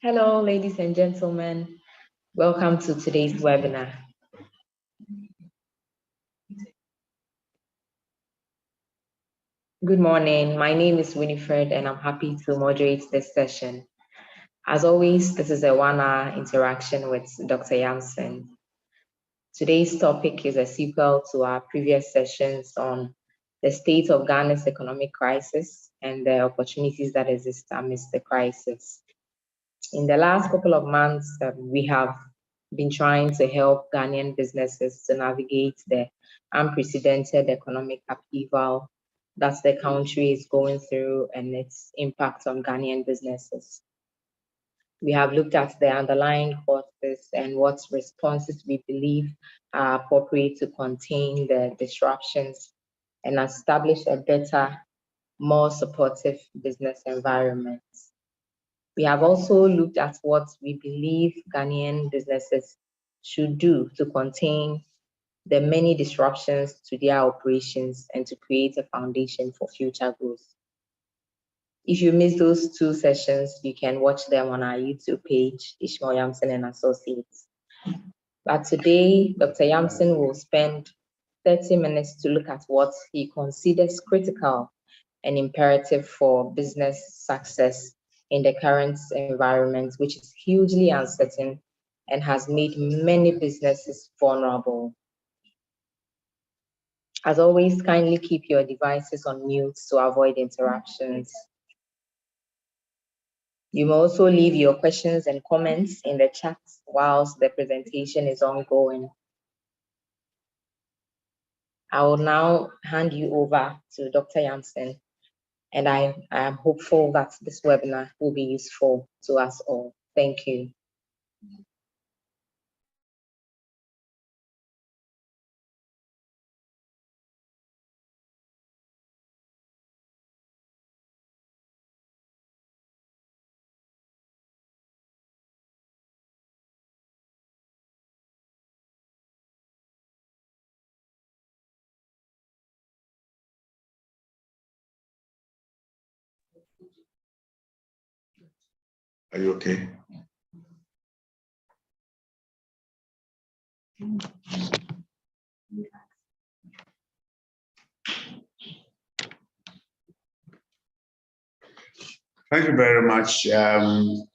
Hello, ladies and gentlemen. Welcome to today's webinar. Good morning. My name is Winifred, and I'm happy to moderate this session. As always, this is a one-hour interaction with Dr. Yamson. Today's topic is a sequel to our previous sessions on the state of Ghana's economic crisis and the opportunities that exist amidst the crisis. In the last couple of months, we have been trying to help Ghanaian businesses to navigate the unprecedented economic upheaval that the country is going through and its impact on Ghanaian businesses. We have looked at the underlying causes and what responses we believe are appropriate to contain the disruptions and establish a better, more supportive business environment. We have also looked at what we believe Ghanaian businesses should do to contain the many disruptions to their operations and to create a foundation for future growth. If you missed those two sessions, you can watch them on our YouTube page, Ishmael Yamson and Associates. But today, Dr. Yamson will spend 30 minutes to look at what he considers critical and imperative for business success in the current environment, which is hugely uncertain and has made many businesses vulnerable. As always, kindly keep your devices on mute to avoid interruptions. You may also leave your questions and comments in the chat whilst the presentation is ongoing. I will now hand you over to Dr. Yamson, and I am hopeful that this webinar will be useful to us all. Thank you. Are you okay? Thank you very much. In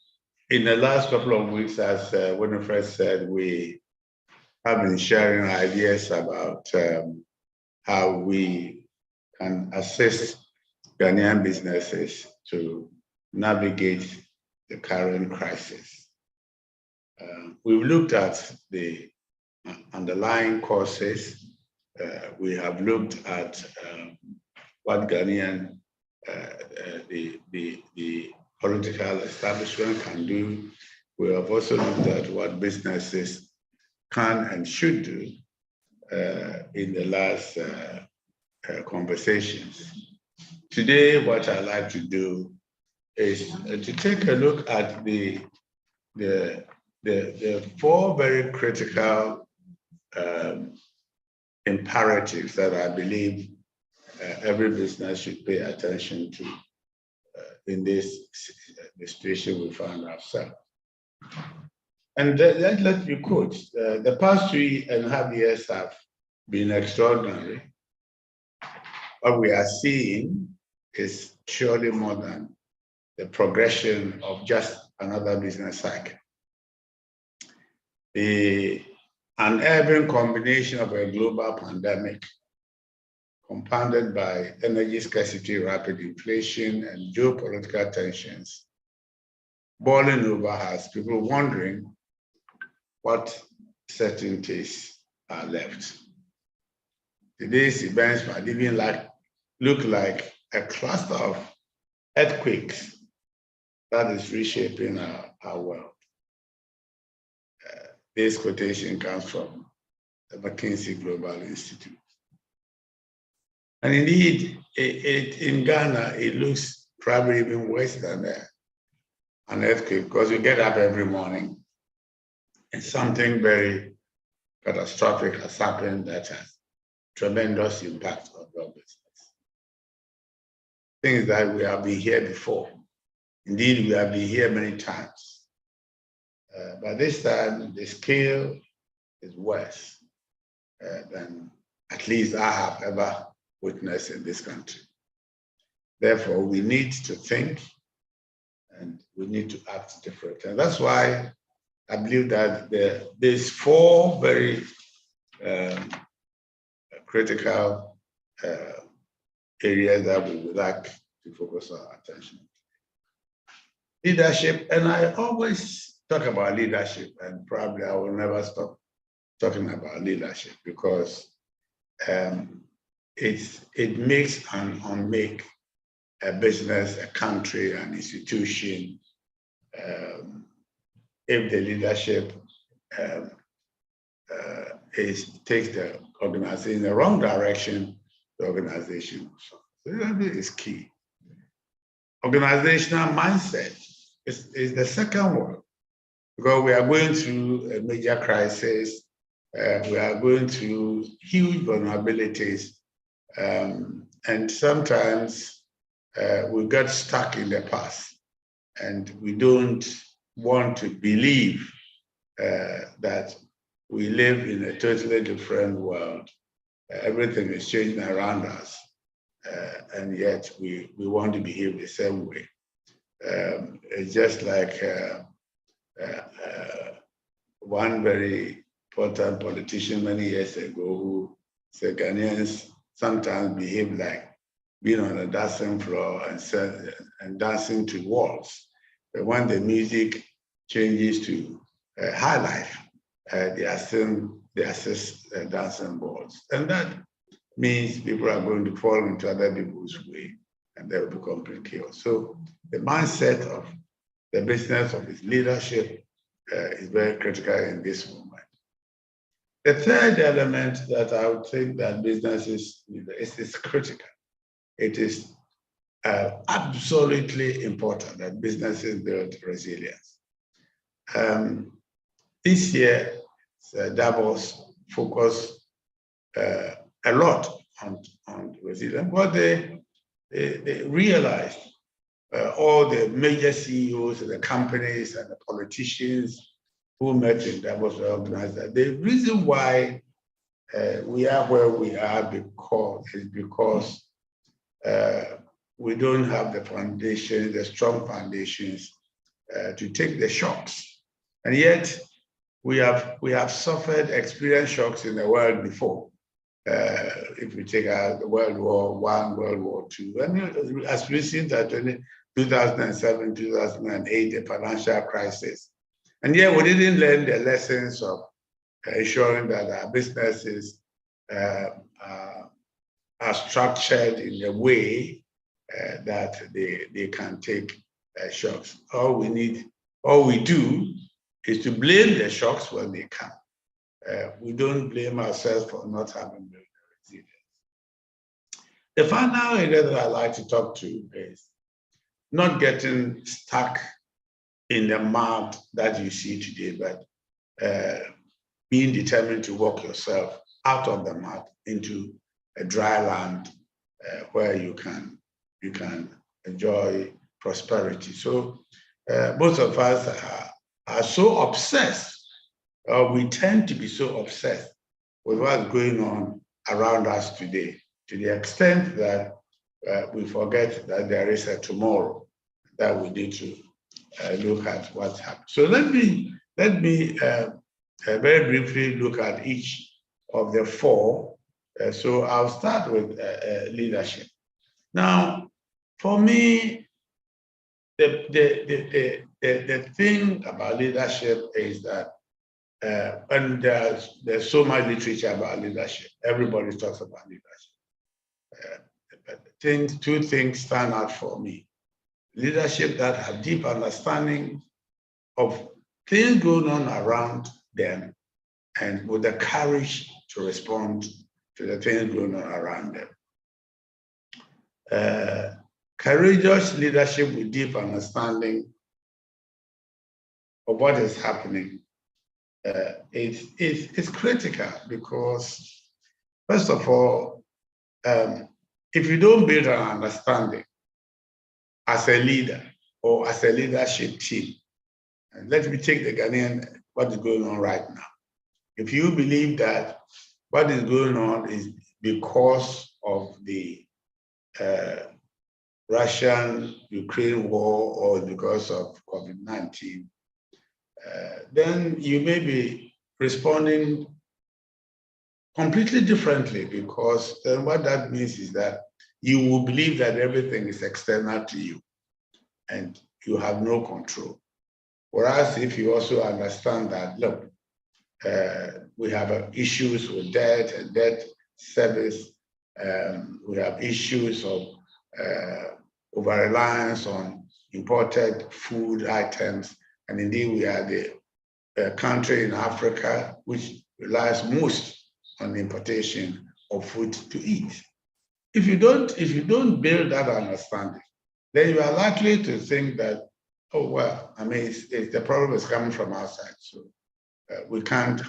the last couple of weeks, as Winifred said, we have been sharing ideas about how we can assist Ghanaian businesses to navigate the current crisis. We've looked at the underlying causes. We have looked at what Ghanaian the political establishment can do. We have also looked at what businesses can and should do in the last conversations. Today, what I'd like to do is to take a look at the four very critical imperatives that I believe every business should pay attention to in this the situation we find ourselves. And let me quote, the past 3.5 years have been extraordinary. What we are seeing is surely more than the progression of just another business cycle. An unerring combination of a global pandemic compounded by energy scarcity, rapid inflation, and geopolitical tensions boiling over has people wondering what certainties are left. Today's events might even look like a cluster of earthquakes that is reshaping our world. This quotation comes from the McKinsey Global Institute. And indeed, in Ghana, it looks probably even worse than an earthquake, because you get up every morning and something very catastrophic has happened that has tremendous impact on your business. Things that we have been here before. Indeed, we have been here many times. But this time, the scale is worse than at least I have ever witnessed in this country. Therefore, we need to think and we need to act different. And that's why I believe that there's four very critical areas that we would like to focus our attention. Leadership, and I always talk about leadership, and probably I will never stop talking about leadership because it makes and unmake a business, a country, an institution. If the leadership takes the organization in the wrong direction, the organization. So that is key. Organizational mindset is the second one, because we are going through a major crisis. We are going through huge vulnerabilities, and sometimes we get stuck in the past, and we don't want to believe that we live in a totally different world. Everything is changing around us, and yet we want to behave the same way. It's just like one very important politician many years ago who said Ghanaians sometimes behave like being on a dancing floor and dancing to waltz. But when the music changes to high life, they are still dancing balls. And that means people are going to fall into other people's way and they will become chaos. So the mindset of the business of its leadership is very critical in this moment. The third element that I would think that business is critical. It is absolutely important that businesses build resilience. This year, Davos focused a lot on resilience. What they realized, all the major CEOs of the companies and the politicians who met in Davos recognized that the reason why we are where we are is because we don't have the foundation, the strong foundations to take the shocks. And yet we have suffered, experienced shocks in the world before. If we take out World War I, World War II, and as recent as 2007, 2008, the financial crisis. And yet we didn't learn the lessons of ensuring that our businesses are structured in a way that they can take shocks. All we do is to blame the shocks when they come. We don't blame ourselves for not having built resilience. The final area that I like to talk to is not getting stuck in the mud that you see today, but being determined to walk yourself out of the mud into a dry land where you can enjoy prosperity. So most of us are so obsessed, or we tend to be so obsessed with what's going on around us today, to the extent that we forget that there is a tomorrow that we need to look at what's happening. So let me very briefly look at each of the four. So I'll start with leadership. Now, for me, the thing about leadership is that, and there's so much literature about leadership. Everybody talks about leadership. But two things stand out for me. Leadership that have deep understanding of things going on around them and with the courage to respond to the things going on around them. Courageous leadership with deep understanding of what is happening is critical because, first of all, if you don't build an understanding as a leader or as a leadership team, And let me take the Ghanaian, what is going on right now. If you believe that what is going on is because of the Russian-Ukraine war or because of COVID-19, then you may be responding completely differently, because then what that means is that you will believe that everything is external to you and you have no control. Whereas if you also understand that, look, we have issues with debt and debt service, we have issues of over-reliance on imported food items, and indeed we are the country in Africa which relies most on the importation of food to eat. If you don't build that understanding, then you are likely to think that, oh well, I mean, the problem is coming from outside, so we can't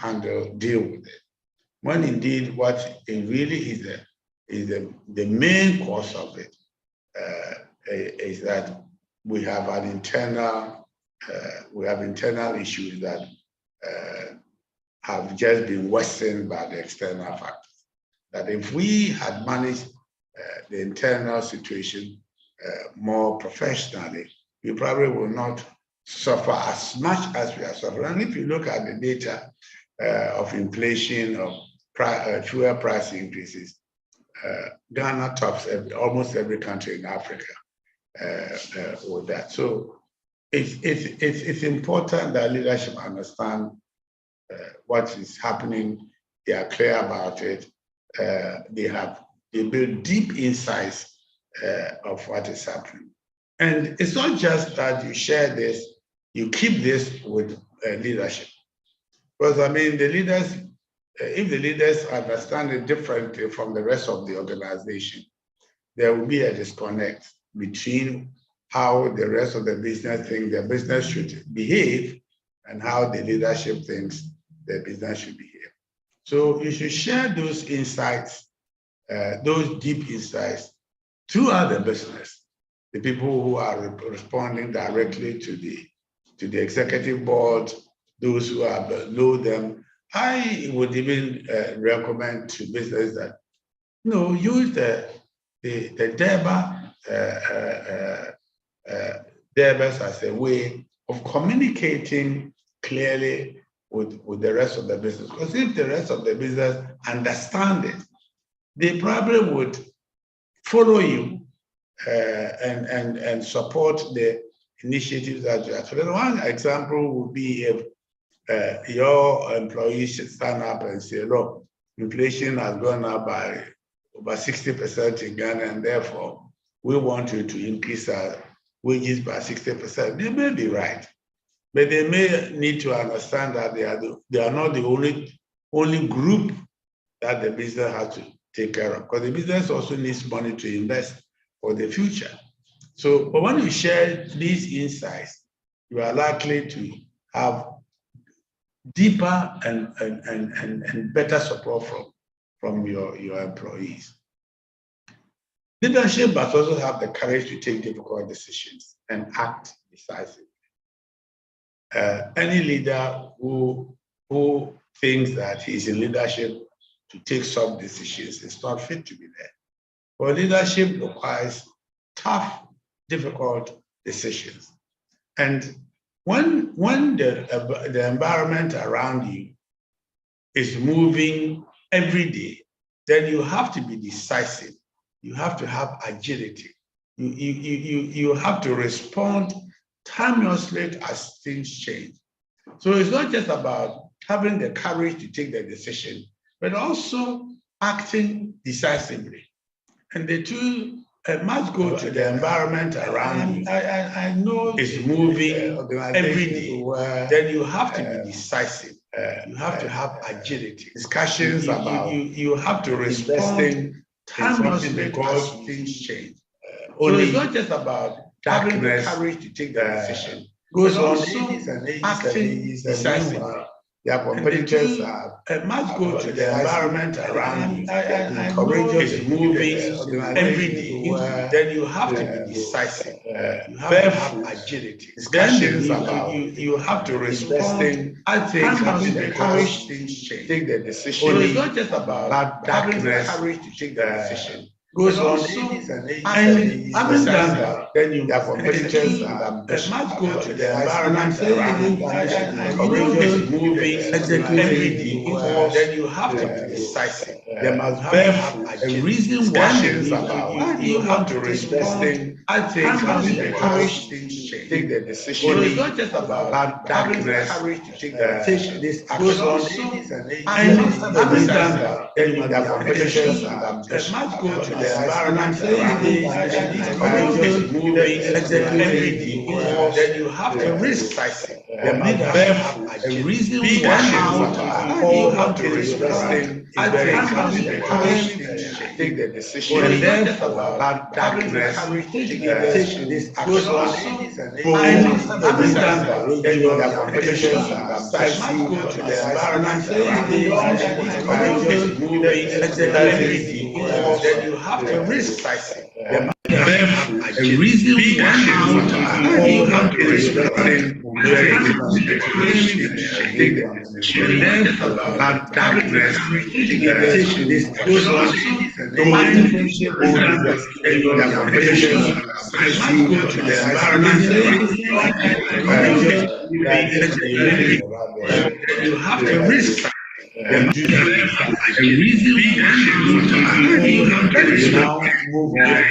deal with it. When indeed what it really is the main cause of it is that we have internal issues that have just been worsened by the external factors. That if we had managed the internal situation more professionally, we probably will not suffer as much as we are suffering. And if you look at the data of inflation, of fuel price increases, Ghana tops almost every country in Africa with that. So it's important that leadership understand what is happening. They are clear about it. They build deep insights of what is happening. And it's not just that you share this, you keep this with leadership. Because I mean, the leaders, if the leaders understand it differently from the rest of the organization, there will be a disconnect between how the rest of the business think the business should behave and how the leadership thinks the business should behave. So you should share those insights, those deep insights throughout the business. The people who are responding directly to the executive board, those who are below them. I would even recommend to business that use the DEBAs as a way of communicating clearly with the rest of the business. Because if the rest of the business understand it, they probably would follow you and support the initiatives that you have. So then one example would be if your employees should stand up and say, look, inflation has gone up by over 60% in Ghana, and therefore we want you to increase our wages by 60%. They may be right, but they may need to understand that they are not the only group that the business has to take care of, because the business also needs money to invest for the future. So, but when you share these insights, you are likely to have deeper and better support from your employees. Leadership must also have the courage to take difficult decisions and act decisively. Any leader who thinks that he's in leadership to take some decisions is not fit to be there. But leadership requires tough, difficult decisions. And when the environment around you is moving every day, then you have to be decisive. You have to have agility. You have to respond timelessly as things change. So it's not just about having the courage to take the decision, but also acting decisively. And the two must go to the environment around you. I know it's moving every day. Then you have to be decisive. You have to have agility. Discussions about you have to respond timelessly because things change. So it's not just about having the courage to take the decision. Goes on ages and ages and ages, decisively. Their competitors must go to the environment around you. I know it's moving every day. Then you have to be decisive. You have to have agility. Discussions about you have to respond. I think having the courage to take the decision. So it's not just about darkness, courage to take the decision. Goes on ages and ages and ages. Having done that, then you their competitors must go to the environment around you. Encourage is moving every day. Then you have to be decisive. There must be a reason why you have to respond. I think having the courage to take the decision. So it's not just about darkness, courage to take the decision. This goes on ages and ages. Having done that, then you their competitors must go to the environment around you. Encourage is moving every day. Then you have to decisive. There must be a reason why you have to respond. I think having the courage to take the decision. And then about darkness, this goes on ages and ages. Having done that, then you have competitions must go to the environment around you. Encourage is moving every day. Then you have to decisive. There must be a reason why you have to respond. Take the decision. Then about darkness, this goes on. No matter friendship or then you have competitions. Must go to the environment. You have to risk. Do that. A reason why you have to risk. Now move on.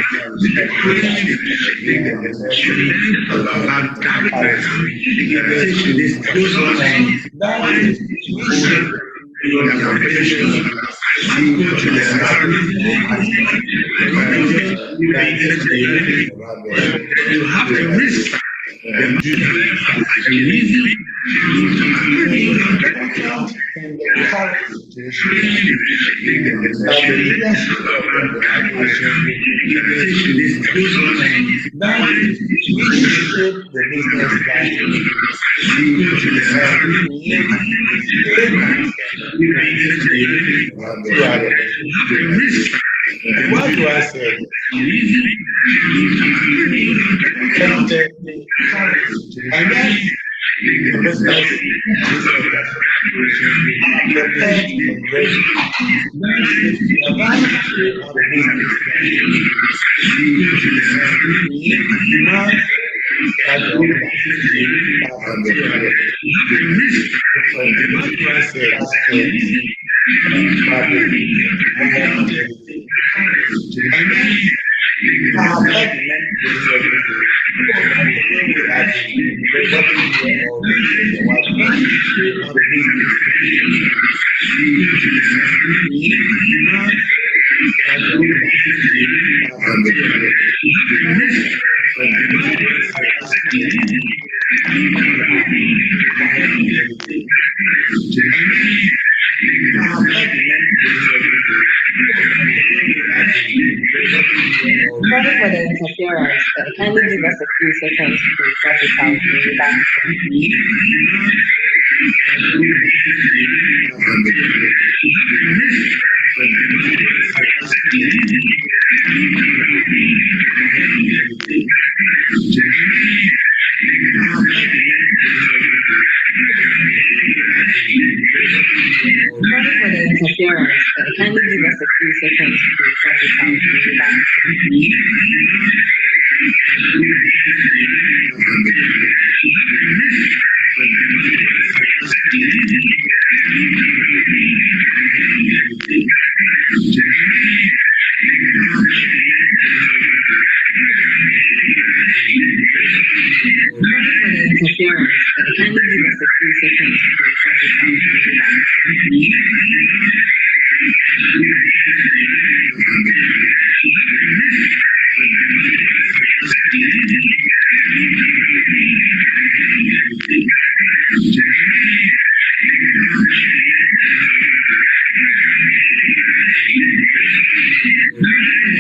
About darkness. This goes on. That is you have competitions. Must go to the environment. You have to risk. Do that. A reason in the current situation, the leadership of the organization, that we shape the business plan. What do I say? And then the business are prepared and ready. The advantage of the business demand that the organization Sorry for the interference. Kindly give us a few seconds to sort it out. We'll be back Sorry for the interference. Kindly give us a few seconds to sort it out. We'll be back Sorry for the interference. Kindly give us a few seconds to sort it out. We'll be back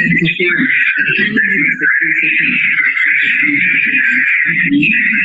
interference. Kindly give us a few seconds to sort it out. We'll be back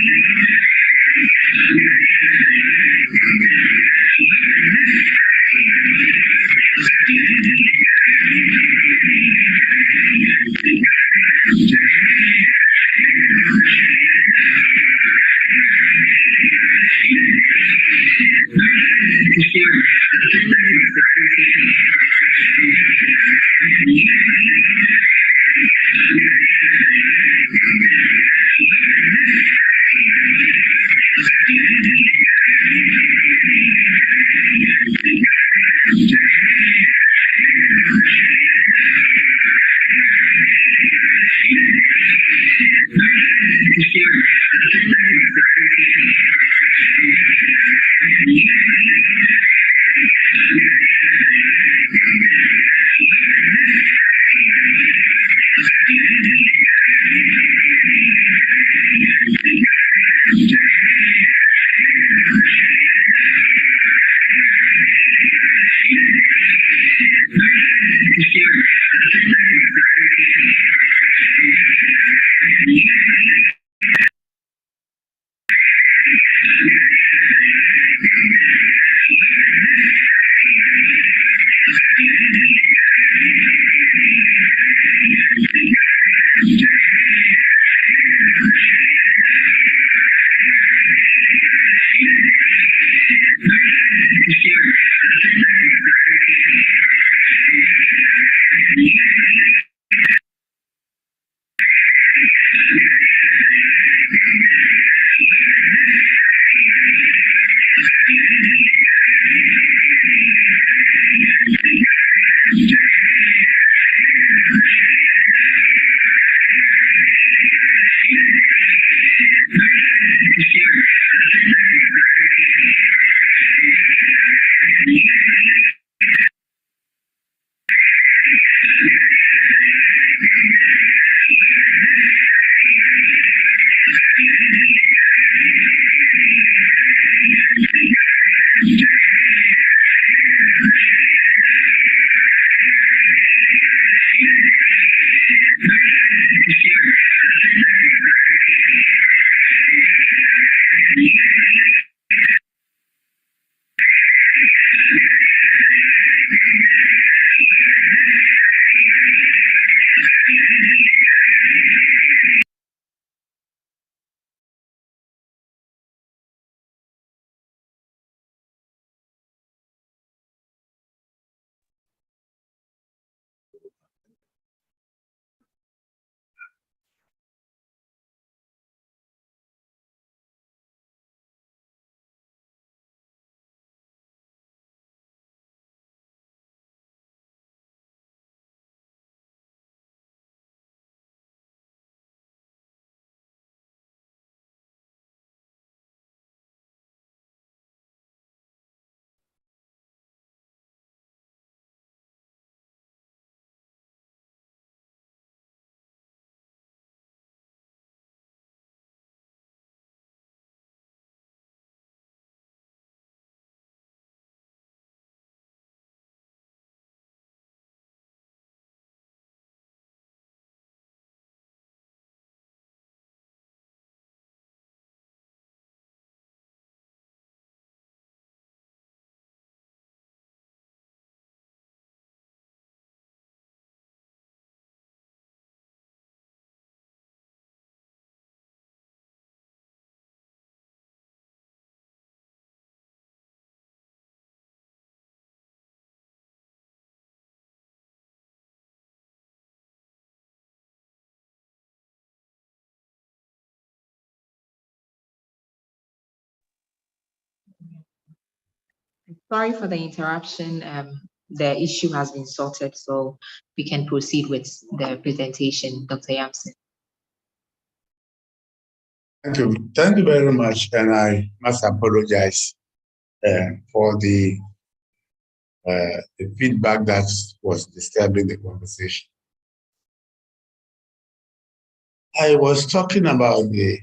Sorry for the interruption. The issue has been sorted, so we can proceed with the presentation, Dr. Yamson. Thank you. Thank you very much. And I must apologize for the feedback that was disturbing the conversation. I was talking about the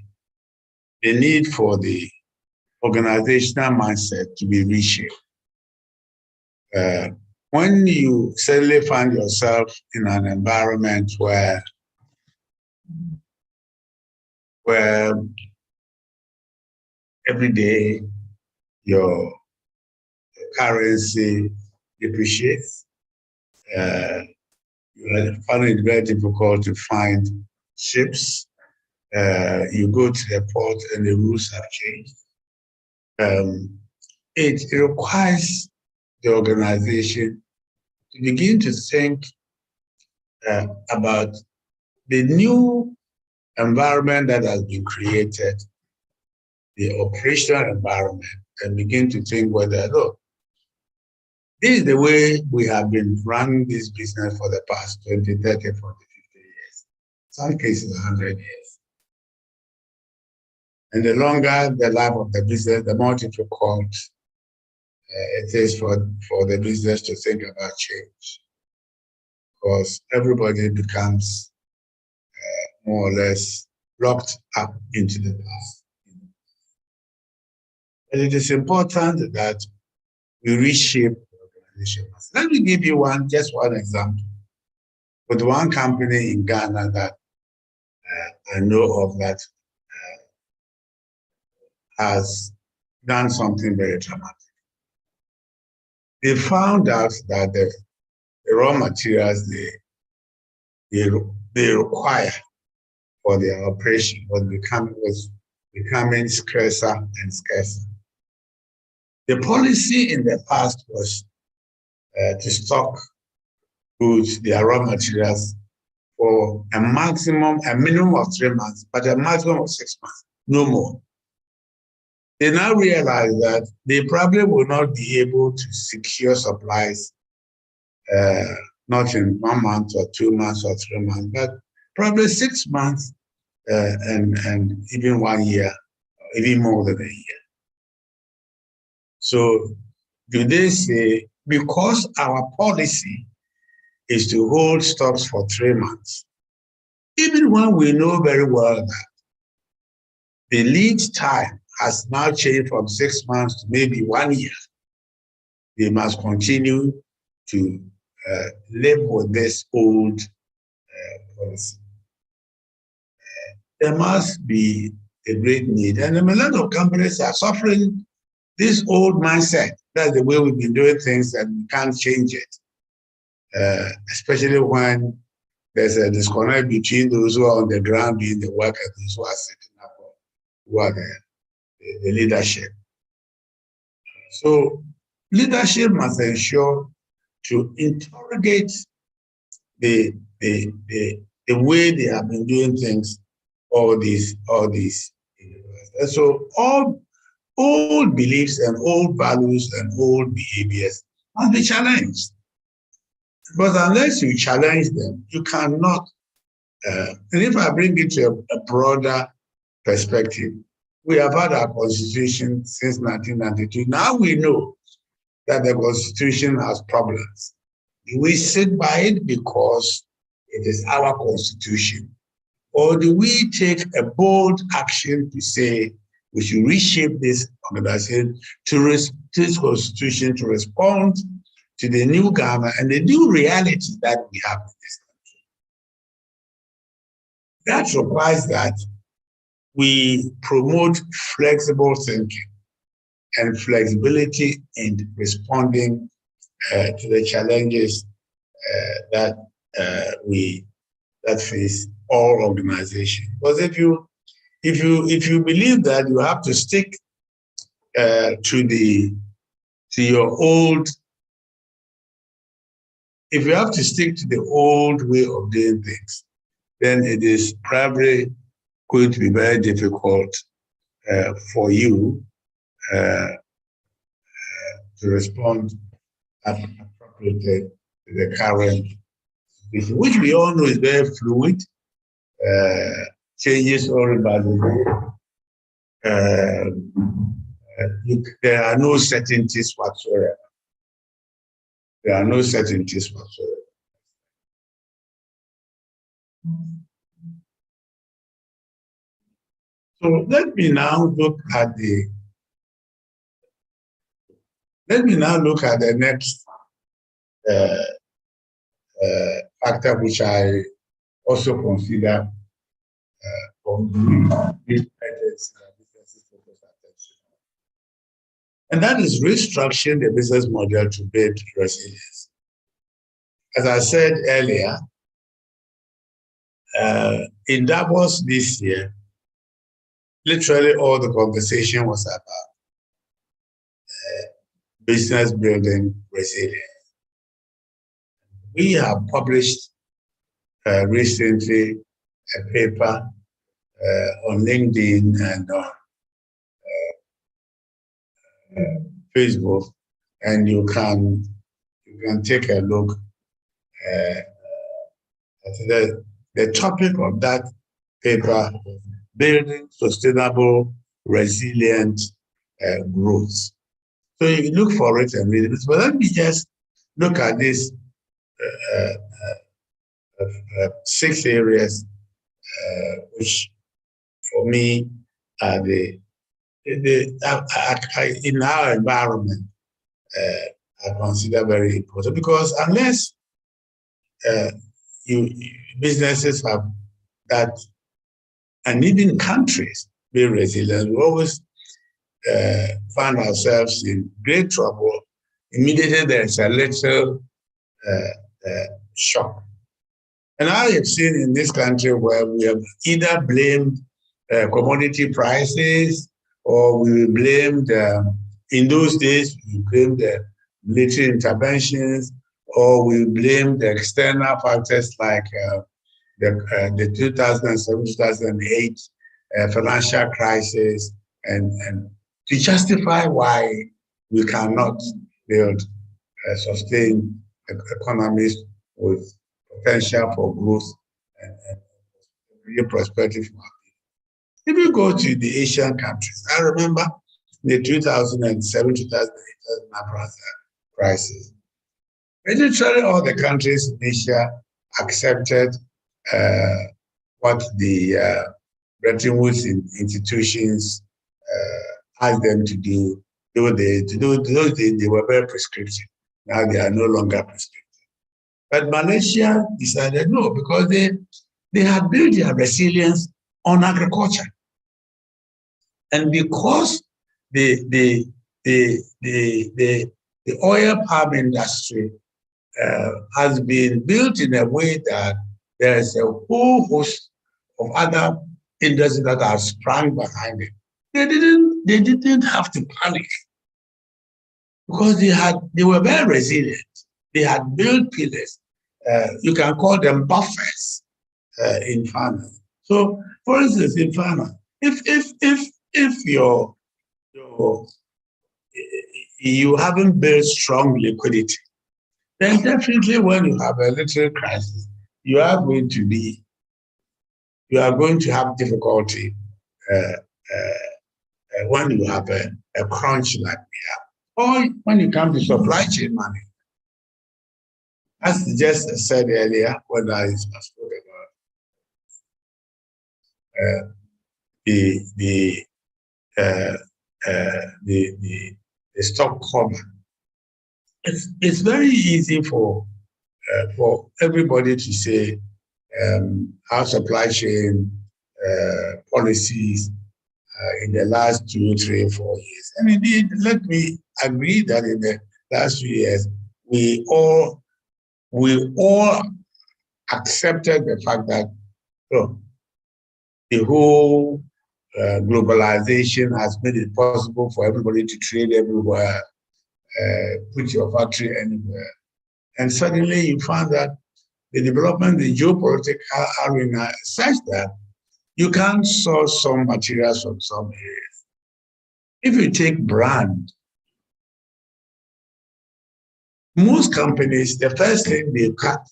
need for the organizational mindset to be reshaped. When you suddenly find yourself in an environment where every day your currency depreciates, you find it very difficult to find ships. You go to the port and the rules have changed. it requires the organization to begin to think about the new environment that has been created, the operational environment, and begin to think whether, look, this is the way we have been running this business for the past 20, 30, 40, 50 years. Some cases, 100 years. And the longer the life of the business, the more difficult it is for the business to think about change. Because everybody becomes more or less locked up into the past. And it is important that we reshape the organization. Let me give you just one example. With one company in Ghana that I know of that has done something very dramatic. They found out that the raw materials they require for their operation was becoming scarcer and scarcer. The policy in the past was to stock goods, their raw materials, for a minimum of 3 months, but a maximum of 6 months, no more. They now realize that they probably will not be able to secure supplies, not in 1 month or 2 months or 3 months, but probably 6 months and even 1 year, even more than a year. So do they say, because our policy is to hold stocks for 3 months, even when we know very well that the lead time has now changed from 6 months to maybe 1 year, they must continue to live with this old policy. There must be a great need. And a lot of companies are suffering this old mindset. That's the way we've been doing things, and we can't change it. Especially when there's a disconnect between those who are on the ground doing the work and those who are sitting up, who are the leadership. So leadership must ensure to interrogate the way they have been doing things all these years. And so all old beliefs and old values and old behaviors must be challenged. But unless you challenge them, you cannot. And if I bring it to a broader perspective, we have had our constitution since 1992. Now we know that the constitution has problems. Do we sit by it because it is our constitution? Or do we take a bold action to say we should reshape this organization this constitution to respond to the new Ghana and the new reality that we have in this country? That requires that we promote flexible thinking and flexibility in responding to the challenges that face all organizations. Because if you believe that you have to stick to your old, if you have to stick to the old way of doing things, then it is probably going to be very difficult for you to respond appropriately to the current situation, which we all know is very fluid, changes all about the day. There are no certainties whatsoever. There are no certainties whatsoever. So let me now look at the next factor, which I also consider and that is restructuring the business model to build resilience. As I said earlier, in Davos this year, literally all the conversation was about business building resilience. We have published recently a paper on LinkedIn and on Facebook, and you can take a look at the topic of that paper: building sustainable, resilient growth. So you look for it and read it. But let me just look at these 6 areas, which for me are in our environment, I consider very important, because unless businesses have that, and even countries be resilient, we always find ourselves in great trouble immediately there's a little shock. And I have seen in this country where we have either blamed commodity prices, or we blamed, in those days, we blamed the military interventions, or we blamed the external factors like the 2007-2008 financial crisis, and to justify why we cannot build sustain economies with potential for growth and real prosperity for our people. If you go to the Asian countries, I remember the 2007-2008 crisis. Literally all the countries in Asia accepted what the Bretton Woods institutions asked them to do. Those days, they were very prescriptive. Now they are no longer prescriptive. But Malaysia decided no, because they had built their resilience on agriculture. And because the oil palm industry has been built in a way that there is a whole host of other industries that are sprung behind it. They didn't have to panic, because they were very resilient. They had built pillars. You can call them buffers in finance. So, for instance, in finance, if you haven't built strong liquidity, then definitely when you have a little crisis, you are going to have difficulty when you have a crunch like we have, or when it comes to supply chain management. As just said earlier, when I spoke about the stock cover, it's very easy for everybody to say our supply chain policies in the last 2, 3, 4 years. And indeed, let me agree that in the last few years, we all accepted the fact that the whole globalization has made it possible for everybody to trade everywhere, put your factory anywhere. And suddenly you find that the development, the geopolitical arena is such that you can't source some materials from some areas. If you take brand, most companies, the first thing they cut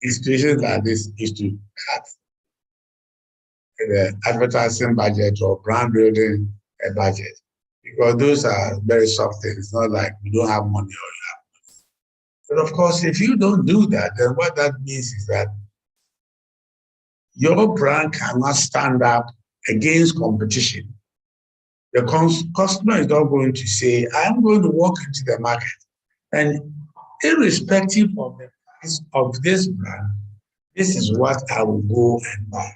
in situations like this is to cut the advertising budget or brand building budget, because those are very soft things. It's not like you don't have money or you have money. But of course, if you don't do that, then what that means is that your brand cannot stand up against competition. The customer is not going to say, I'm going to walk into the market, and irrespective of the price of this brand, this is what I will go and buy.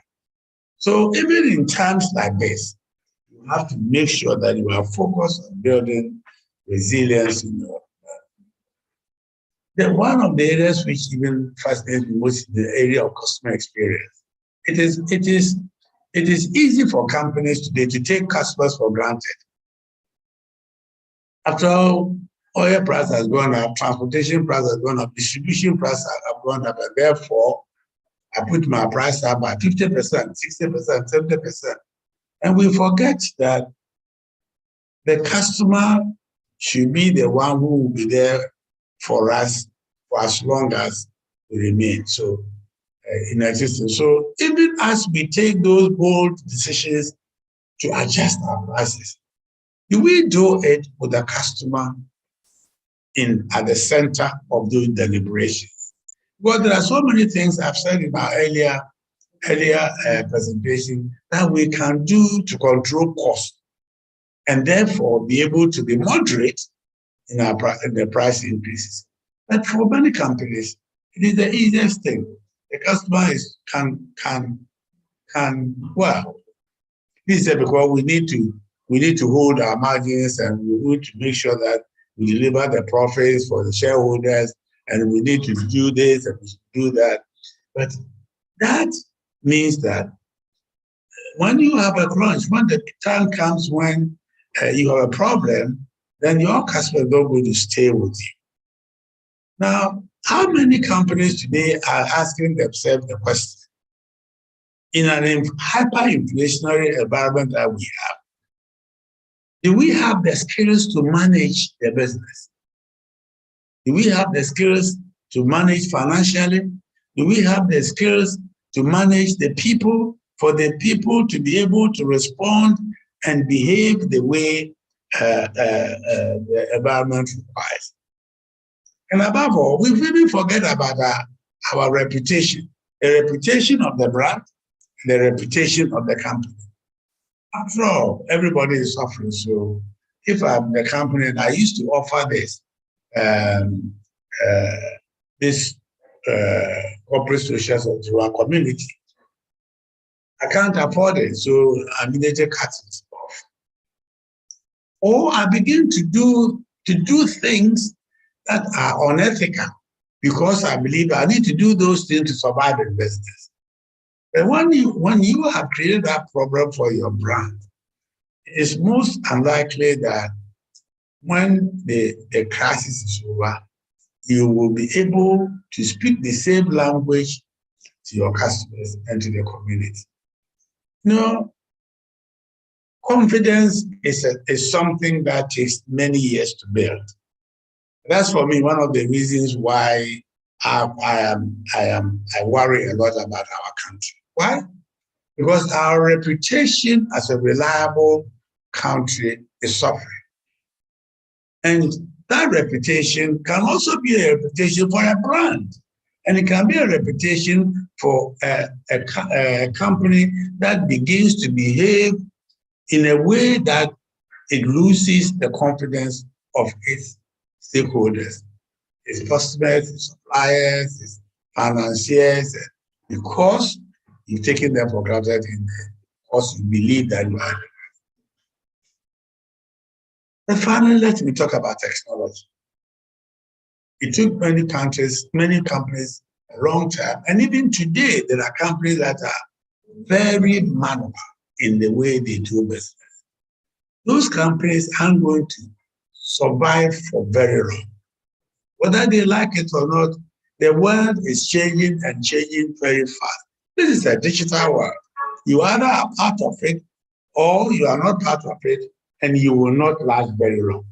So even in times like this, you have to make sure that you are focused on building resilience in your brand. Then one of the areas which even fascinates me most is the area of customer experience. It is easy for companies today to take customers for granted. After all, oil price has gone up, transportation price has gone up, distribution price have gone up, and therefore I put my price up by 50%, 60%, 70%. And we forget that the customer should be the one who will be there for us for as long as we remain in existence. So even as we take those bold decisions to adjust our prices, do we do it with the customer at the center of those deliberations? Well, there are so many things I've said in my earlier presentation that we can do to control costs and therefore be able to be moderate in the price increases. But for many companies, it is the easiest thing. The customer can well, this is because we need to hold our margins, and we need to make sure that we deliver the profits for the shareholders, and we need to do this and do that. But that means that when you have a crunch, when the time comes when you have a problem, then your customers don't going to stay with you. Now, how many companies today are asking themselves the question, in an hyperinflationary environment that we have, do we have the skills to manage the business? Do we have the skills to manage financially? Do we have the skills to manage the people, for the people to be able to respond and behave the way the environment requires? And above all, we really forget about our reputation, the reputation of the brand, the reputation of the company. After all, everybody is suffering. So if I'm the company and I used to offer this, corporate social to our community, I can't afford it, so I immediately cut it off. Or I begin to do things that are unethical because I believe I need to do those things to survive in business. But when you have created that problem for your brand, it's most unlikely that when the crisis is over, you will be able to speak the same language to your customers and to the community. Confidence is something that takes many years to build. That's for me one of the reasons why I worry a lot about our country. Why? Because our reputation as a reliable country is suffering. And that reputation can also be a reputation for a brand. And it can be a reputation for a company that begins to behave in a way that it loses the confidence of its stakeholders, its customers, its suppliers, its financiers, because you've taken them for granted because you believe that you are. And finally, let me talk about technology. It took many companies a long time, and even today, there are companies that are very manual in the way they do business. Those companies aren't going to survive for very long. Whether they like it or not, the world is changing and changing very fast. This is a digital world. You either are part of it or you are not part of it, and you will not last very long.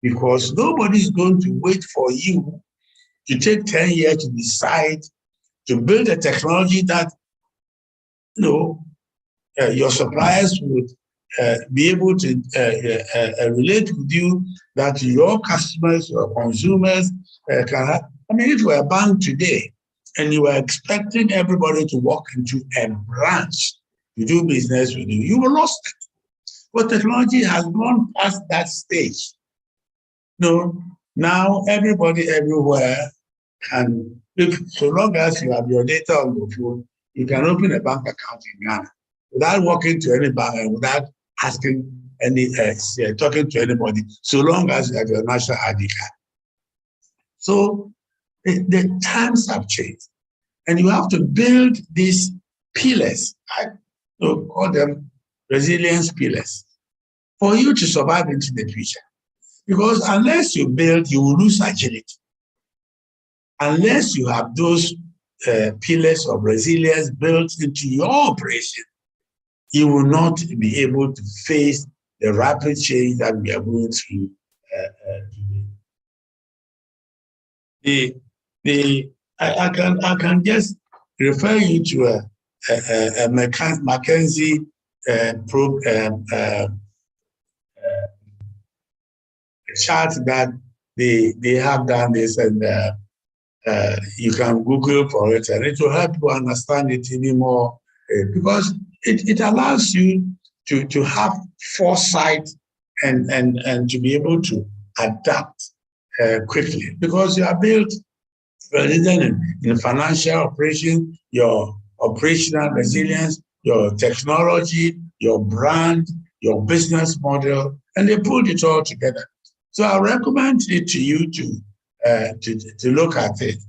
Because nobody is going to wait for you to take 10 years to decide to build a technology that your suppliers would be able to relate with you, that your customers, your consumers can have. I mean, if we're a bank today and you are expecting everybody to walk into a branch to do business with you, you will lose it. But technology has gone past that stage. Now everybody everywhere can, so long as you have your data on your phone, you can open a bank account in Ghana without walking to any bank and without asking talking to anybody, so long as you have your national ID card. So the times have changed, and you have to build these pillars. I call them resilience pillars for you to survive into the future. Because unless you build, you will lose agility. Unless you have those pillars of resilience built into your operation, you will not be able to face the rapid change that we are going through today. I can just refer you to a McKinsey chart that they have done this, and you can Google for it, and it will help you understand it even more because it allows you to have foresight and to be able to adapt quickly because you are built in financial operation, your operational resilience, your technology, your brand, your business model, and they put it all together. So I recommend it to you to look at it.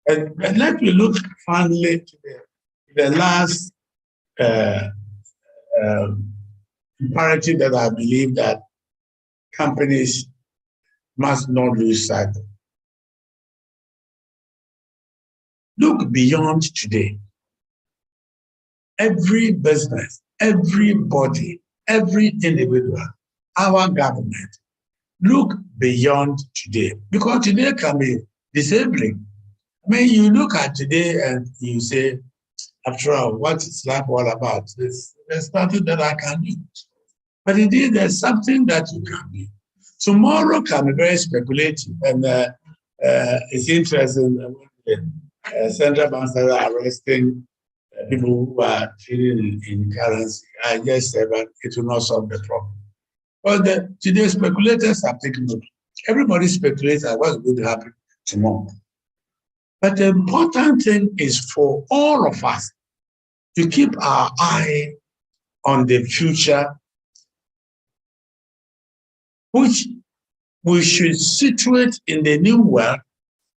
And let me look finally to the last imperative that I believe that companies must not lose sight of. Look beyond today. Every business, everybody, every individual, our government, look beyond today because today can be disabling. I mean, you look at today and you say, after all, what is life all about? There's nothing that I can do. But indeed, there's something that you can do. Tomorrow can be very speculative, and it's interesting. Central banks are arresting people who are trading in currency. I just said that it will not solve the problem. Well, today speculators are taking over. Everybody speculates on what's going to happen tomorrow. But the important thing is for all of us to keep our eye on the future, which we should situate in the new world,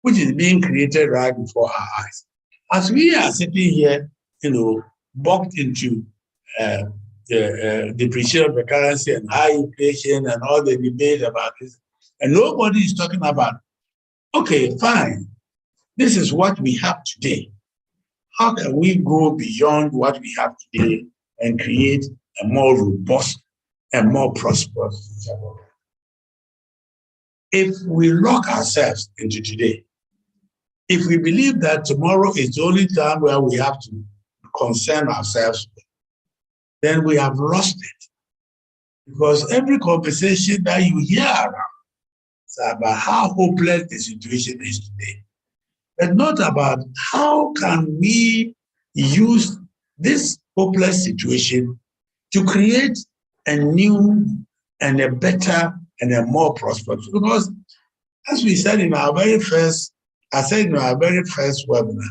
which is being created right before our eyes. As we are sitting here, bogged into the depreciation of the currency and high inflation and all the debate about this, and nobody is talking about, okay, fine, this is what we have today. How can we go beyond what we have today and create a more robust and more prosperous future? If we lock ourselves into today, if we believe that tomorrow is the only time where we have to concern ourselves with, then we have lost it. Because every conversation that you hear around is about how hopeless the situation is today, but not about how can we use this hopeless situation to create a new and a better and a more prosperous. Because as we said in our very first, webinar,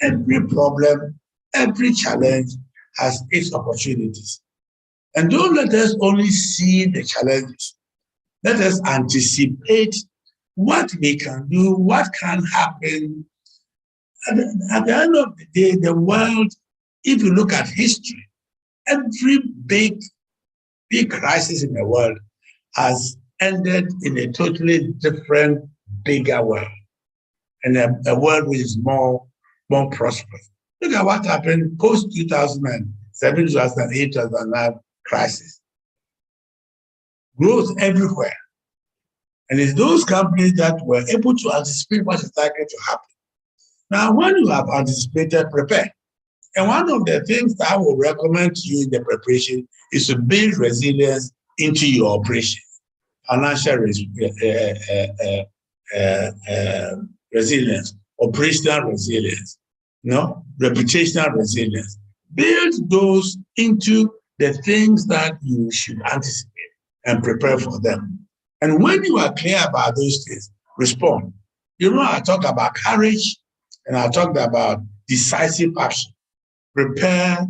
every problem, every challenge has its opportunities. And don't let us only see the challenges. Let us anticipate what we can do, what can happen. At the end of the day, the world, if you look at history, every big crisis in the world has ended in a totally different, bigger world, and a world which is more prosperous. Look at what happened post 2007, 2008, 2009 crisis. Growth everywhere. And it's those companies that were able to anticipate what is likely to happen. Now, when you have anticipated, prepare. And one of the things that I will recommend to you in the preparation is to build resilience into your operation. Financial resilience, operational resilience, reputational resilience. Build those into the things that you should anticipate and prepare for them. And when you are clear about those things, respond. I talk about courage and I talked about decisive action. Prepare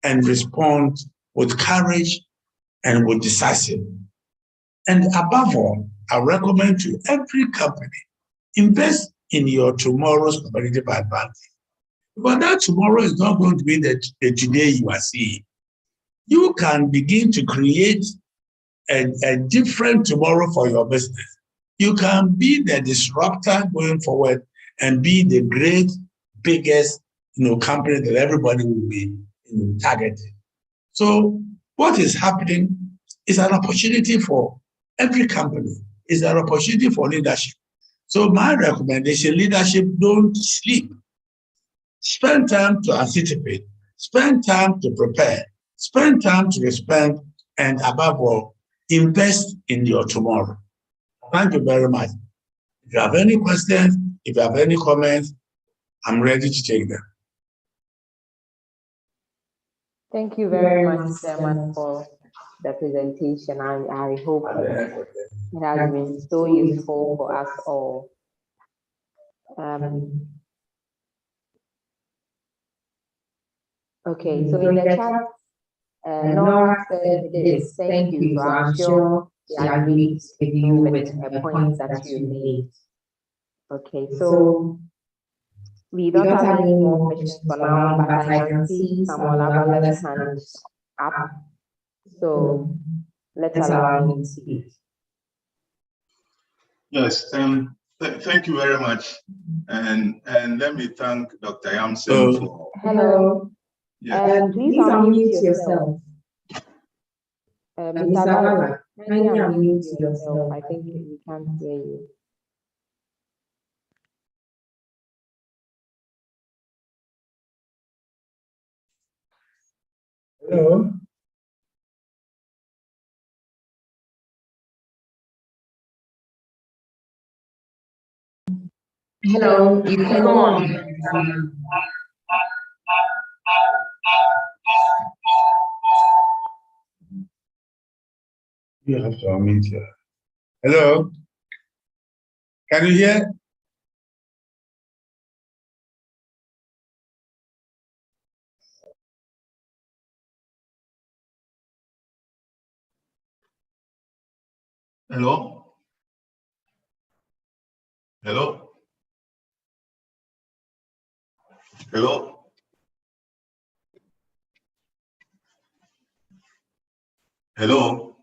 and respond with courage and with decisive. And above all, I recommend to every company, invest in your tomorrow's competitive advantage. But that tomorrow is not going to be the today you are seeing. You can begin to create a different tomorrow for your business. You can be the disruptor going forward and be the great, biggest, company that everybody will be targeting. So what is happening is an opportunity for every company. It's an opportunity for leadership. So my recommendation, leadership, don't sleep. Spend time to anticipate. Spend time to prepare. Spend time to respond. And above all, invest in your tomorrow. Thank you very much. If you have any questions, if you have any comments, I'm ready to take them. Thank you very much, Chairman, for the presentation. I hope it has been so useful for us all. Okay, so in the chat, Nora said this. Thank you. So I'm sure she agrees with you with a point that you made. Okay, so we don't have any more questions for now, but I can see Samuel Abala's hand up. So let's allow him to speak. Yes, thank you very much. And let me thank Dr. Yamson for... Hello. Yes. Please unmute yourself. Mr. Abala, kindly unmute yourself. I think we can't hear you. Hello. Hello, you can go on. You have to unmute here. Hello. Can you hear? Hello? Hello? Hello? Hello?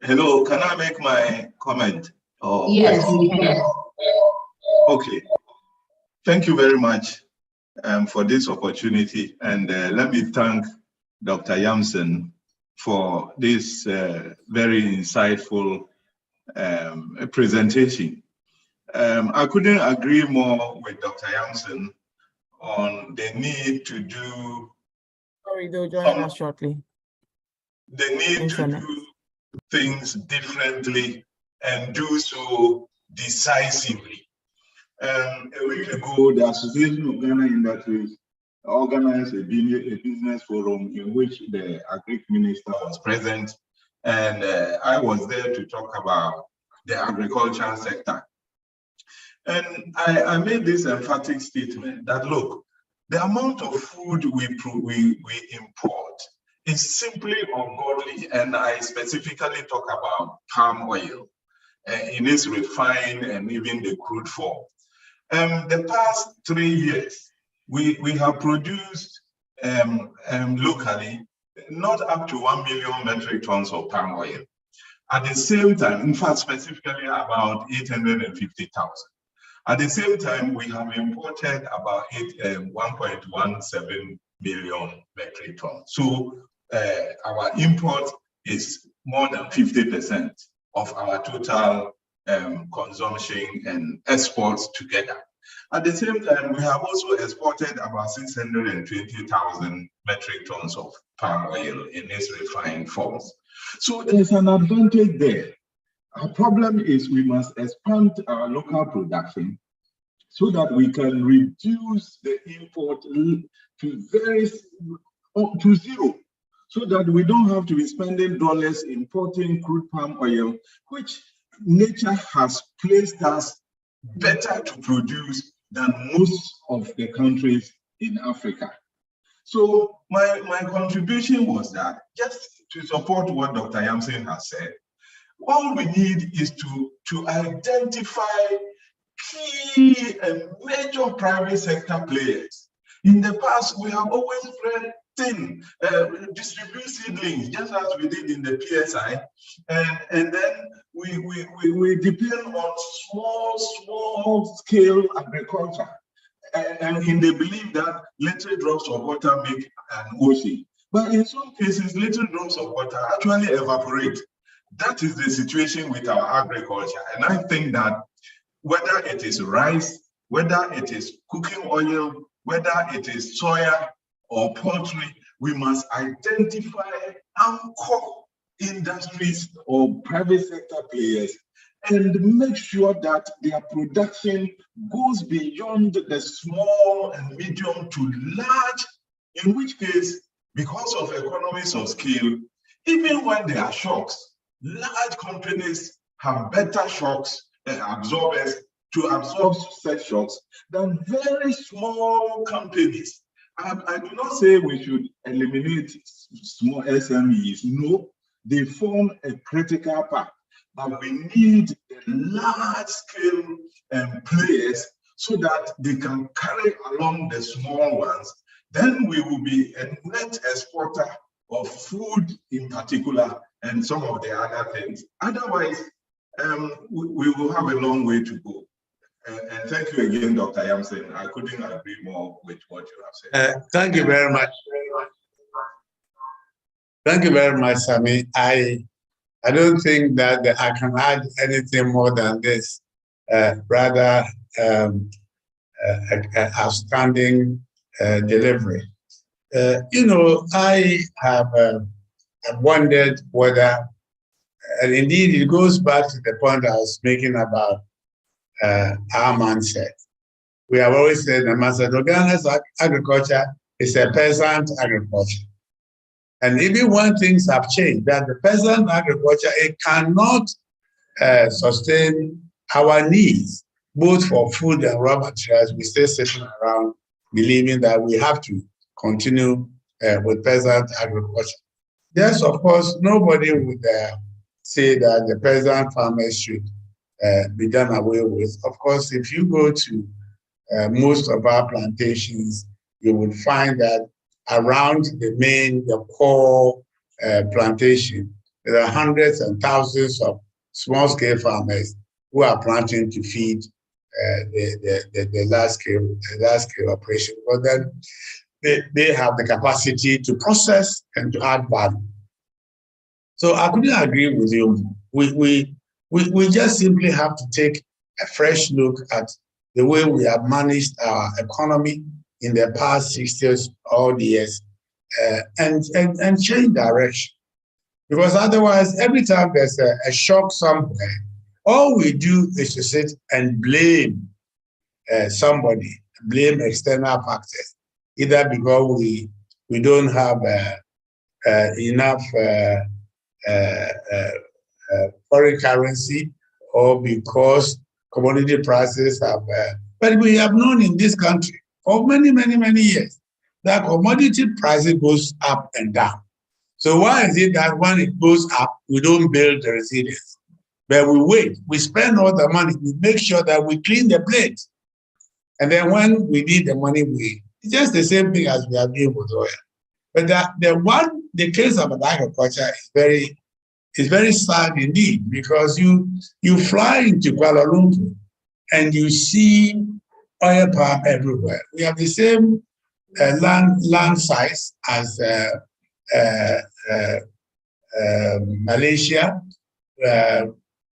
Hello, can I make my comment? Yes, you can. Okay. Thank you very much for this opportunity. And let me thank Dr. Yamson for this very insightful presentation. I couldn't agree more with Dr. Yamson on the need to do... Sorry, they'll join us shortly. The need to do things differently and do so decisively. A week ago, the Association of Ghana Industries organized a business forum in which the Agric Minister was present, and I was there to talk about the agricultural sector. And I made this emphatic statement that, look, the amount of food we import is simply ungodly, and I specifically talk about palm oil in its refined and even the crude form. The past 3 years, we have produced locally not up to 1 million metric tons of palm oil. At the same time, in fact, specifically about 850,000. At the same time, we have imported about 1.17 million metric tons. So our import is more than 50% of our total consumption and exports together. At the same time, we have also exported about 620,000 metric tons of palm oil in its refined forms. So there's an advantage there. Our problem is we must expand our local production so that we can reduce the import to zero, so that we don't have to be spending dollars importing crude palm oil, which nature has placed us better to produce than most of the countries in Africa. So my contribution was that, just to support what Dr. Yamson has said, all we need is to identify key and major private sector players In the past, we have always spread thin, distribute seedlings, just as we did in the PSI, and then we depend on small scale agriculture, and in the belief that little drops of water make an ocean. But in some cases, little drops of water actually evaporate. That is the situation with our agriculture. And I think that whether it is rice, whether it is cooking oil, whether it is soya or poultry, we must identify anchor industries or private sector players and make sure that their production goes beyond the small and medium to large, in which case, because of economies of scale, even when there are shocks, large companies have better shocks absorbers to absorb such shocks than very small companies. I do not say we should eliminate small SMEs. No, they form a critical part. But we need the large-scale players so that they can carry along the small ones. Then we will be a net exporter of food in particular and some of the other things. Otherwise, we will have a long way to go. And thank you again, Dr. Yamson. I couldn't agree more with what you have said. Thank you very much. Thank you very much, Sami. I don't think that I can add anything more than this. Rather, outstanding delivery. I have wondered whether, and indeed it goes back to the point I was making about our mindset. We have always said the Macedonian agriculture is a peasant agriculture. And even when things have changed, that the peasant agriculture, it cannot sustain our needs, both for food and raw materials. We stay sitting around believing that we have to continue with peasant agriculture. Yes, of course, nobody would say that the peasant farmers should be done away with. Of course, if you go to most of our plantations, you will find that around the core plantation, there are hundreds and thousands of small-scale farmers who are planting to feed the large-scale operation. But then they have the capacity to process and to add value. So I couldn't agree with you. We just simply have to take a fresh look at the way we have managed our economy in the past 60 odd years and change direction. Because otherwise, every time there's a shock somewhere, all we do is to sit and blame somebody, blame external factors, either because we don't have enough foreign currency or because commodity prices have, but we have known in this country for many, many, many years that commodity prices goes up and down. So why is it that when it goes up, we don't build the resilience? But we wait, we spend all the money, we make sure that we clean the plate. And then when we need the money, it's just the same thing as we are doing with oil. But the case of agriculture is very sad indeed, because you fly into Kuala Lumpur and you see oil palm everywhere. We have the same land size as Malaysia.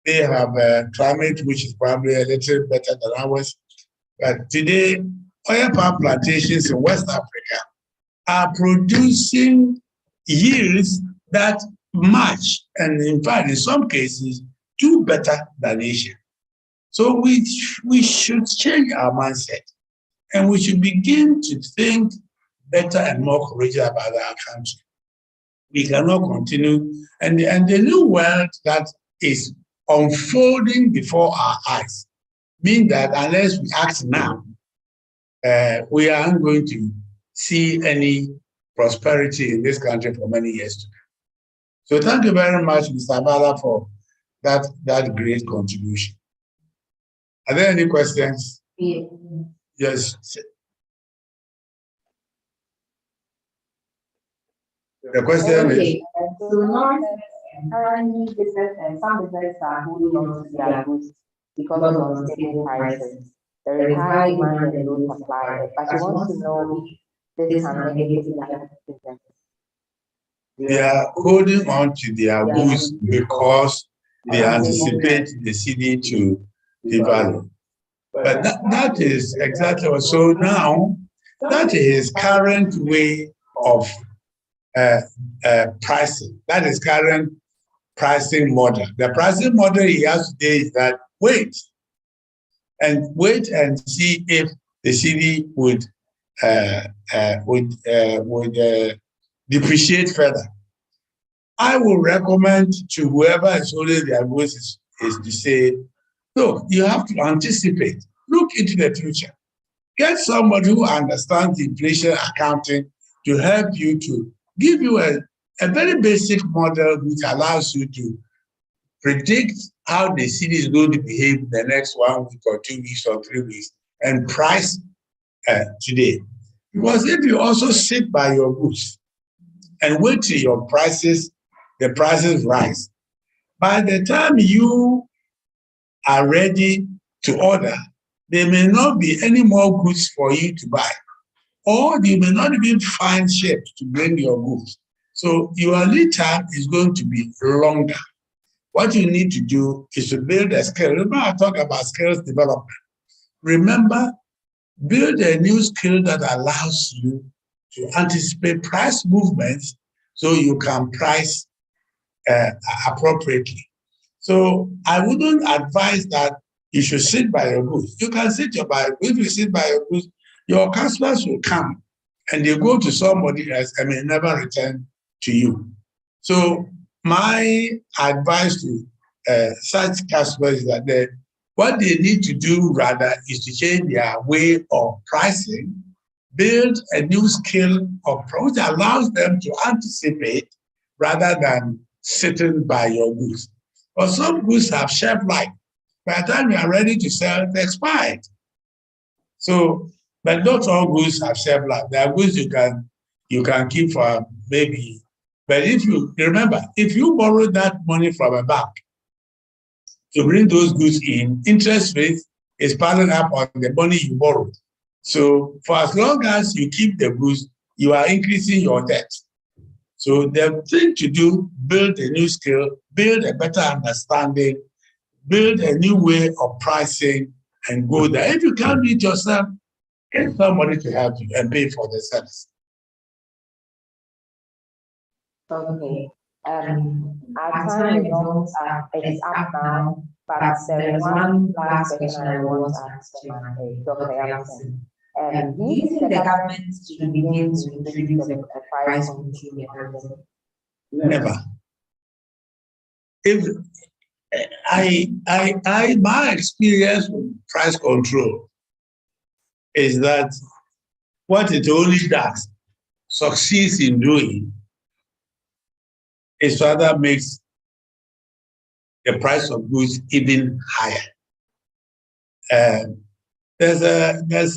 They have a climate which is probably a little better than ours. But today, oil palm plantations in West Africa are producing yields that match, and in fact, in some cases, do better than Asia. So we should change our mindset, and we should begin to think better and more courageous about our country. We cannot continue, and the new world that is unfolding before our eyes means that unless we act now, we aren't going to see any prosperity in this country for many years to come. So thank you very much, Mr. Bala, for that great contribution. Are there any questions? Yeah. Yes. The question is, so now currently business and some businesses are holding on to their goods because of unstable prices. There is high demand and low supply. But you want to know if this can negatively affect business. they are holding on to their goods because they anticipate the city to devalue. But that is exactly what. So now, that is current way of pricing. That is current pricing model. The pricing model he has today is that wait and see if the city would depreciate further. I will recommend to whoever is holding their goods is to say, look, you have to anticipate. Look into the future. Get somebody who understands inflation accounting to help you, to give you a very basic model which allows you to predict how the city is going to behave in the next 1 week or 2 weeks or 3 weeks and price today. Because if you also sit by your goods and wait till the prices rise, by the time you are ready to order, there may not be any more goods for you to buy, or you may not even find ships to bring your goods. So your lead time is going to be longer. What you need to do is to build a skill. Remember, I talk about skills development. Remember, build a new skill that allows you to anticipate price movements so you can price appropriately. So I wouldn't advise that you should sit by your goods. You can sit by your goods. If you sit by your goods, your customers will come and they go to somebody else and may never return to you. So my advice to such customers is that what they need to do rather is to change their way of pricing, build a new skill of which allows them to anticipate rather than sitting by your goods. But some goods have shelf life. By the time you are ready to sell, they expired. So, but not all goods have shelf life. There are goods you can keep for maybe. But if you remember, if you borrow that money from a bank to bring those goods in, interest rate is piling up on the money you borrowed. So for as long as you keep the goods, you are increasing your debt. So the thing to do, build a new skill, build a better understanding, build a new way of pricing and go there. If you can't do it yourself, get somebody to help you and pay for the service. Okay. Our time is almost up. It's up now, but there is one last question I want to ask Dr. Yamson. Do you think the government should begin to introduce a price control mechanism? Never. If my experience with price control is that what it only does, succeeds in doing, is rather makes the price of goods even higher. There's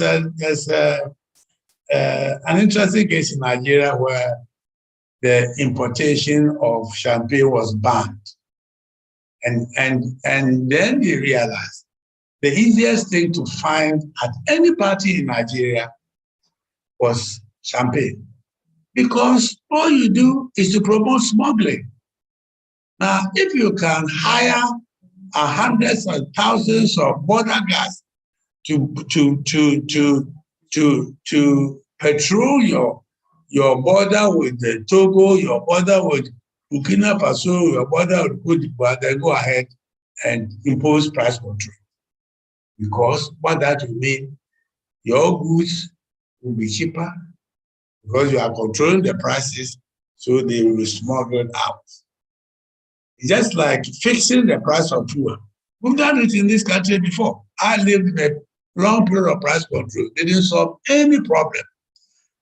an interesting case in Nigeria where the importation of champagne was banned, and then they realized the easiest thing to find at any party in Nigeria was champagne, because all you do is to promote smuggling. Now, if you can hire hundreds and thousands of border guards to patrol your border with Togo, your border with Burkina Faso, your border with Cote d'Ivoire, then go ahead and impose price control. Because what that will mean, your goods will be cheaper because you are controlling the prices, so they will be smuggled out. It's just like fixing the price of fuel. We've done it in this country before. I lived in a long period of price control. They didn't solve any problem.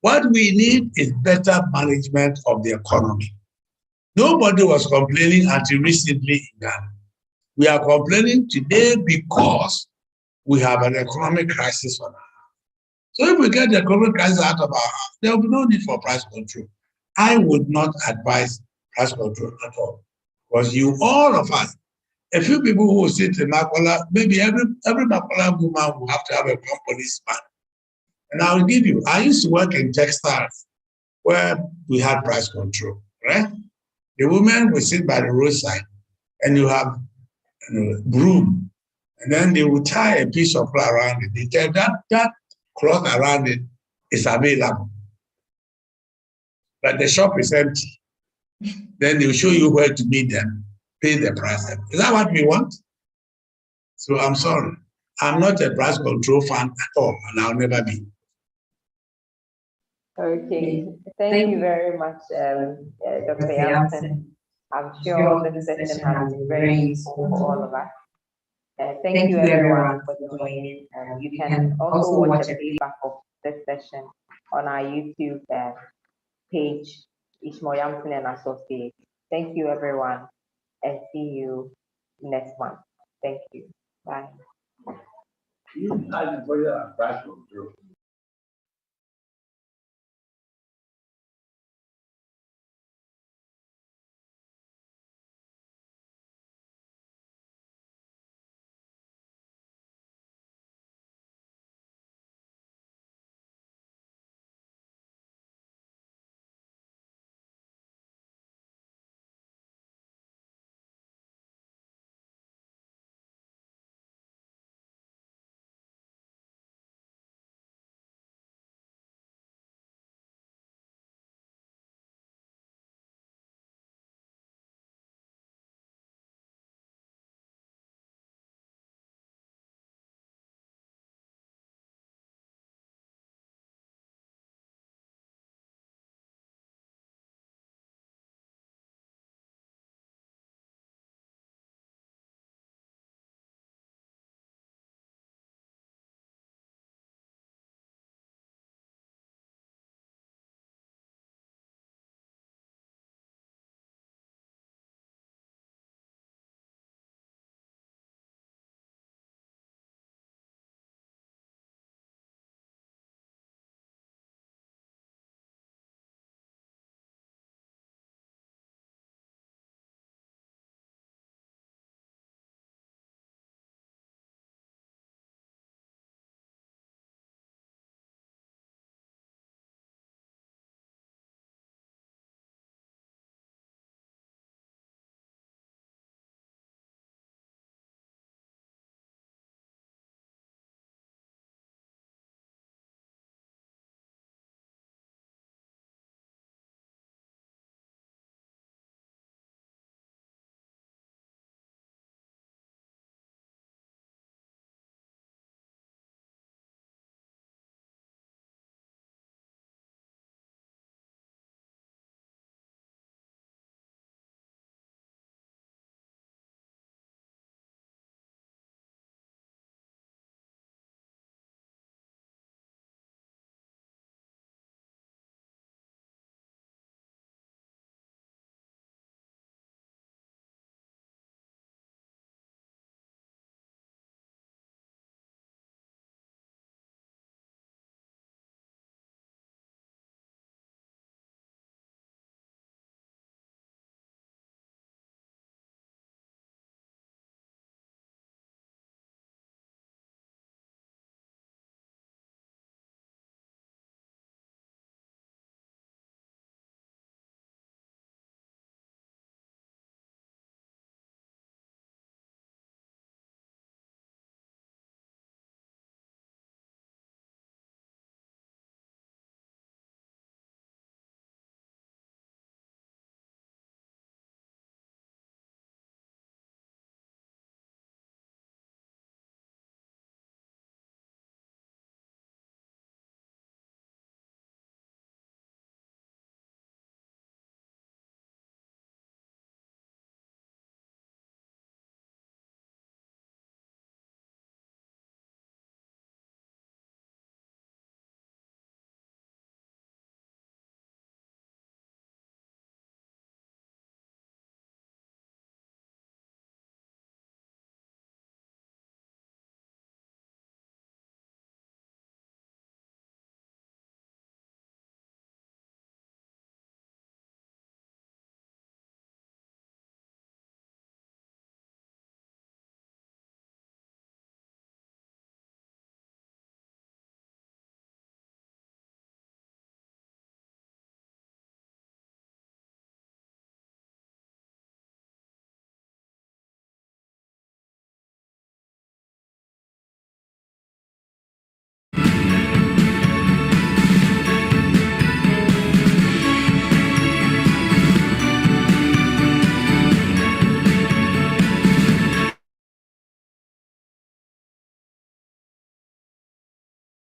What we need is better management of the economy. Nobody was complaining until recently in Ghana. We are complaining today because we have an economic crisis on our hands. So if we get the economic crisis out of our hands, there will be no need for price control. I would not advise price control at all. Because you, all of us, a few people who sit in Makola, maybe every Makola woman will have to have a one policeman. And I will give you, I used to work in textiles where we had price control, right? The women will sit by the roadside and you have broom, and then they will tie a piece of cloth around it. They tell that cloth around it is available, but the shop is empty. Then they will show you where to meet them, pay the price. Is that what we want? So I'm sorry. I'm not a price control fan at all, and I'll never be. Okay, thank you very much, Dr. Yamson. I'm sure this session has been very useful for all of us. Thank you everyone for joining. You can also watch a playback of this session on our YouTube page, Ishmael Yamson and Associates. Thank you everyone, and see you next month. Thank you. Bye. You guys, price control.